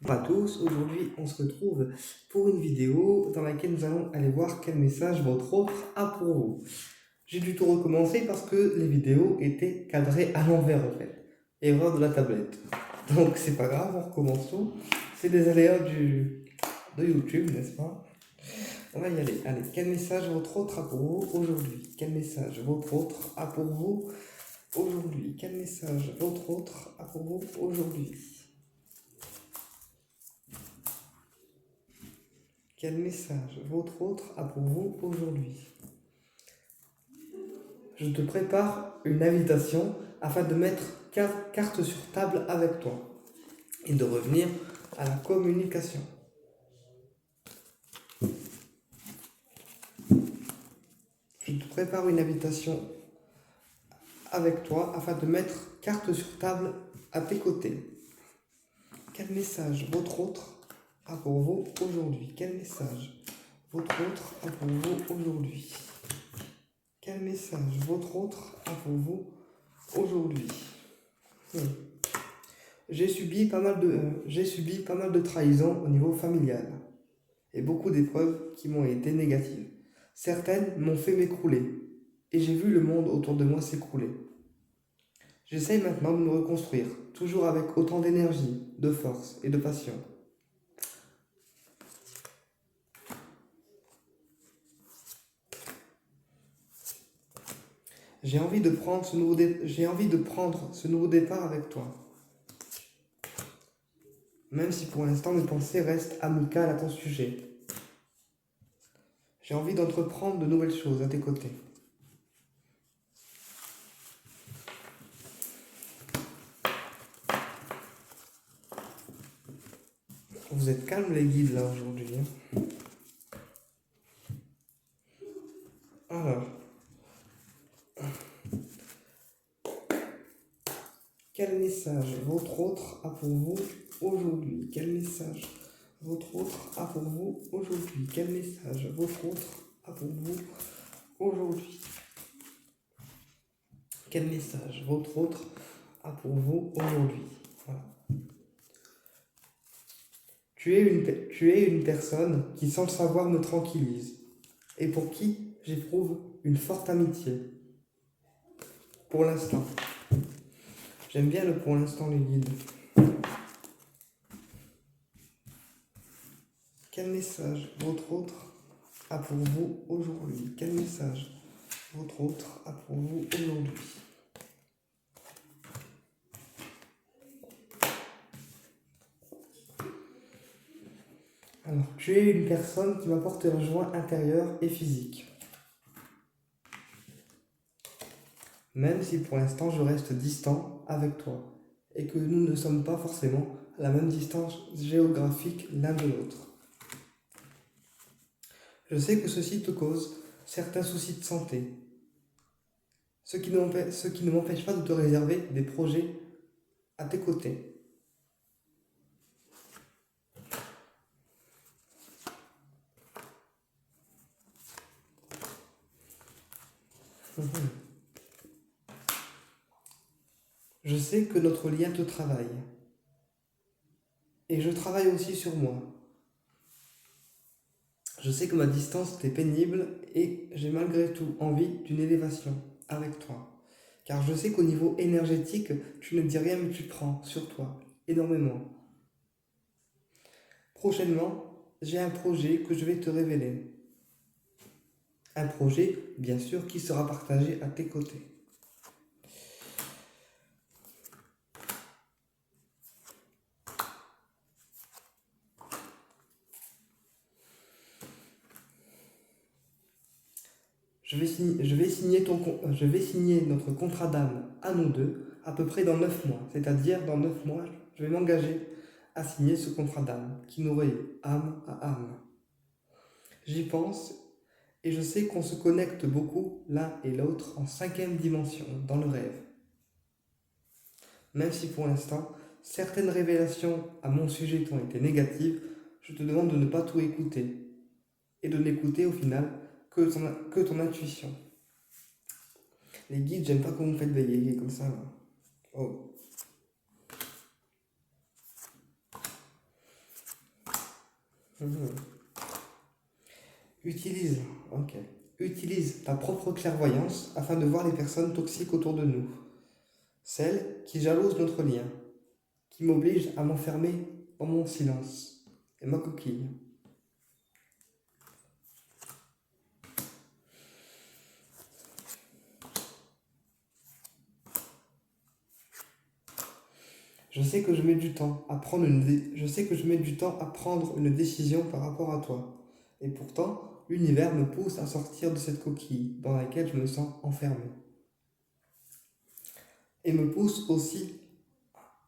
Bonjour à tous, aujourd'hui on se retrouve pour une vidéo dans laquelle nous allons aller voir quel message votre autre a pour vous. J'ai dû tout recommencer parce que les vidéos étaient cadrées à l'envers en fait. Erreur de la tablette. Donc c'est pas grave, on recommence tout. C'est des aléas de YouTube, n'est-ce pas? On va y aller. Allez, quel message votre autre a pour vous aujourd'hui? Quel message votre autre a pour vous aujourd'hui? Quel message votre autre a pour vous aujourd'hui? Quel message votre autre a pour vous aujourd'hui? Je te prépare une invitation afin de mettre carte sur table avec toi et de revenir à la communication. Je te prépare une invitation avec toi afin de mettre carte sur table à tes côtés. Quel message votre autre a pour vous aujourd'hui? Quel message votre autre a pour vous aujourd'hui? Quel message votre autre a pour vous aujourd'hui? J'ai subi pas mal de trahisons au niveau familial et beaucoup d'épreuves qui m'ont été négatives. Certaines m'ont fait m'écrouler et j'ai vu le monde autour de moi s'écrouler. J'essaye maintenant de me reconstruire, toujours avec autant d'énergie, de force et de passion. J'ai envie de prendre ce nouveau départ avec toi. Même si pour l'instant mes pensées restent amicales à ton sujet. J'ai envie d'entreprendre de nouvelles choses à tes côtés. Vous êtes calmes les guides là aujourd'hui. Alors, quel message votre autre a pour vous aujourd'hui? Quel message votre autre a pour vous aujourd'hui? Quel message votre autre a pour vous aujourd'hui? Quel message votre autre a pour vous aujourd'hui? Voilà. Tu es une personne qui, sans le savoir, me tranquillise et pour qui j'éprouve une forte amitié. Pour l'instant. J'aime bien le pour l'instant, les guides. Quel message votre autre a pour vous aujourd'hui? Quel message votre autre a pour vous aujourd'hui? Alors, tu es une personne qui m'apporte un joie intérieure et physique. Même si pour l'instant je reste distant avec toi et que nous ne sommes pas forcément à la même distance géographique l'un de l'autre. Je sais que ceci te cause certains soucis de santé, ce qui ne m'empêche pas de te réserver des projets à tes côtés. Je sais que notre lien te travaille. Et je travaille aussi sur moi. Je sais que ma distance t'est pénible et j'ai malgré tout envie d'une élévation avec toi. Car je sais qu'au niveau énergétique, tu ne dis rien mais tu prends sur toi énormément. Prochainement, j'ai un projet que je vais te révéler. Un projet, bien sûr, qui sera partagé à tes côtés. Je vais signer notre contrat d'âme à nous deux à peu près dans 9 mois. C'est-à-dire, dans 9 mois, je vais m'engager à signer ce contrat d'âme qui nous relie âme à âme. J'y pense et je sais qu'on se connecte beaucoup l'un et l'autre en 5e dimension, dans le rêve. Même si pour l'instant, certaines révélations à mon sujet ont été négatives, je te demande de ne pas tout écouter et de n'écouter au final que ton intuition. Les guides, j'aime pas quand vous me faites veiller comme ça. Là. Oh. Mhm. Utilise, ok. Utilise ta propre clairvoyance afin de voir les personnes toxiques autour de nous. Celles qui jalousent notre lien, qui m'obligent à m'enfermer dans mon silence et ma coquille. Je sais que je mets du temps à prendre je sais que je mets du temps à prendre une décision par rapport à toi. Et pourtant, l'univers me pousse à sortir de cette coquille dans laquelle je me sens enfermé. Et me pousse aussi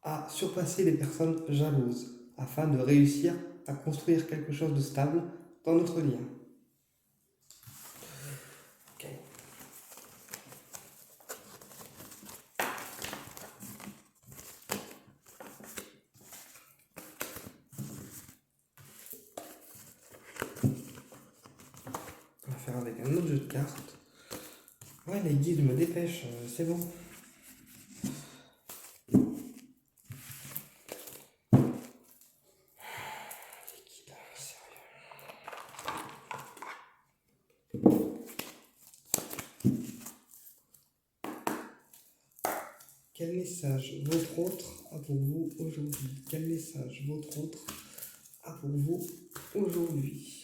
à surpasser les personnes jalouses afin de réussir à construire quelque chose de stable dans notre lien. Ok. On va faire avec un autre jeu de cartes. Ouais, les guides me dépêchent, c'est bon. Les guides, sérieux. Quel message votre autre a pour vous aujourd'hui? Quel message votre autre a pour vous aujourd'hui?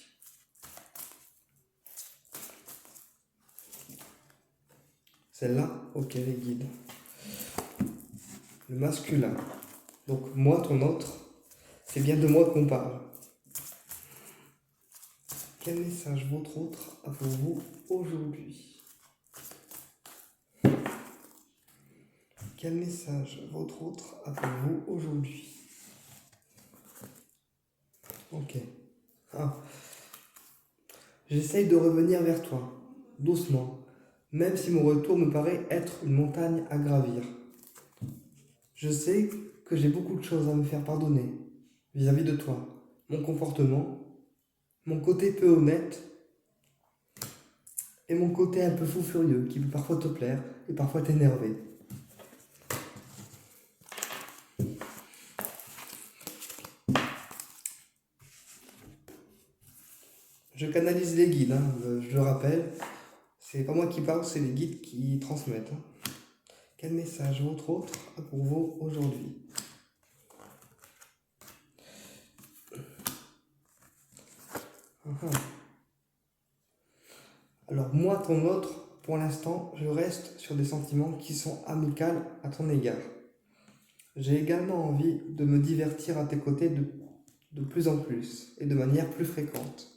Celle-là, ok les guides. Le masculin. Donc moi, ton autre, c'est bien de moi qu'on parle. Quel message votre autre a pour vous aujourd'hui? Quel message votre autre a pour vous aujourd'hui? Ok. Ah. J'essaye de revenir vers toi, doucement, même si mon retour me paraît être une montagne à gravir. Je sais que j'ai beaucoup de choses à me faire pardonner vis-à-vis de toi, mon comportement, mon côté peu honnête et mon côté un peu fou furieux qui peut parfois te plaire et parfois t'énerver. Je canalise les guides, hein, je le rappelle. C'est pas moi qui parle, c'est les guides qui transmettent. Hein. Quel message votre autre a pour vous aujourd'hui? Alors moi, ton autre, pour l'instant, je reste sur des sentiments qui sont amicaux à ton égard. J'ai également envie de me divertir à tes côtés de plus en plus et de manière plus fréquente.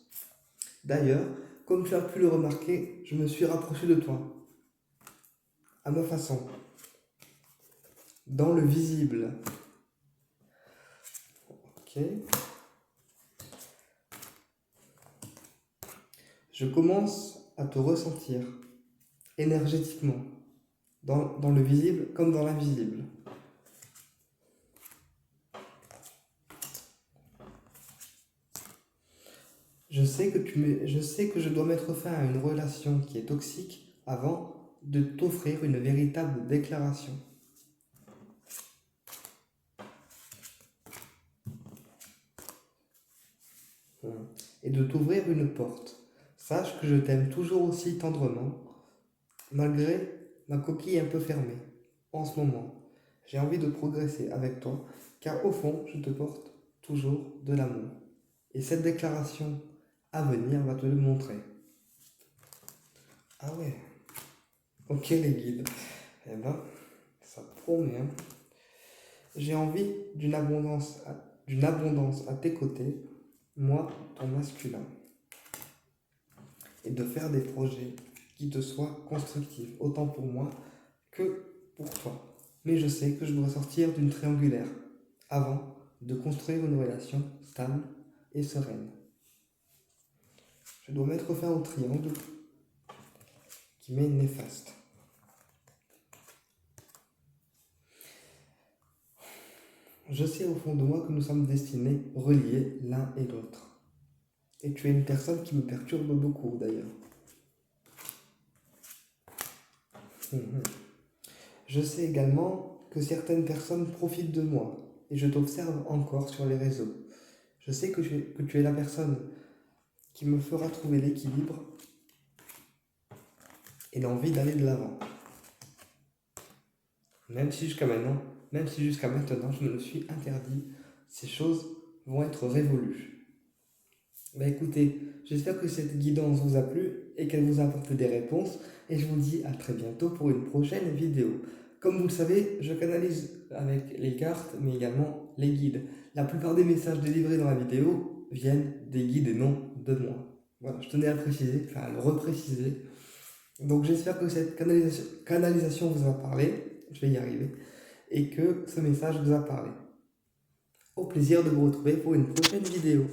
D'ailleurs, comme tu as pu le remarquer, je me suis rapproché de toi, à ma façon, dans le visible. Ok. Je commence à te ressentir énergétiquement, dans le visible comme dans l'invisible. Je sais que je dois mettre fin à une relation qui est toxique avant de t'offrir une véritable déclaration. Et de t'ouvrir une porte. Sache que je t'aime toujours aussi tendrement, malgré ma coquille un peu fermée. En ce moment, j'ai envie de progresser avec toi, car au fond, je te porte toujours de l'amour. Et cette déclaration à venir va te le montrer. Ah ouais. Ok les guides. Eh ben, ça promet. Hein. J'ai envie d'une abondance à tes côtés, moi, ton masculin. Et de faire des projets qui te soient constructifs, autant pour moi que pour toi. Mais je sais que je dois sortir d'une triangulaire avant de construire une relation stable et sereine. Je dois mettre fin au triangle qui m'est néfaste. Je sais au fond de moi que nous sommes destinés, reliés l'un et l'autre. Et tu es une personne qui me perturbe beaucoup d'ailleurs. Je sais également que certaines personnes profitent de moi et je t'observe encore sur les réseaux. Je sais que tu es la personne qui me fera trouver l'équilibre et l'envie d'aller de l'avant. Même si jusqu'à maintenant, je me le suis interdit, ces choses vont être révolues. Écoutez, j'espère que cette guidance vous a plu et qu'elle vous a apporté des réponses. Et je vous dis à très bientôt pour une prochaine vidéo. Comme vous le savez, je canalise avec les cartes, mais également les guides. La plupart des messages délivrés dans la vidéo viennent des guides et non de moi. Voilà, je tenais à le repréciser. Donc j'espère que cette canalisation vous a parlé, je vais y arriver, et que ce message vous a parlé. Au plaisir de vous retrouver pour une prochaine vidéo.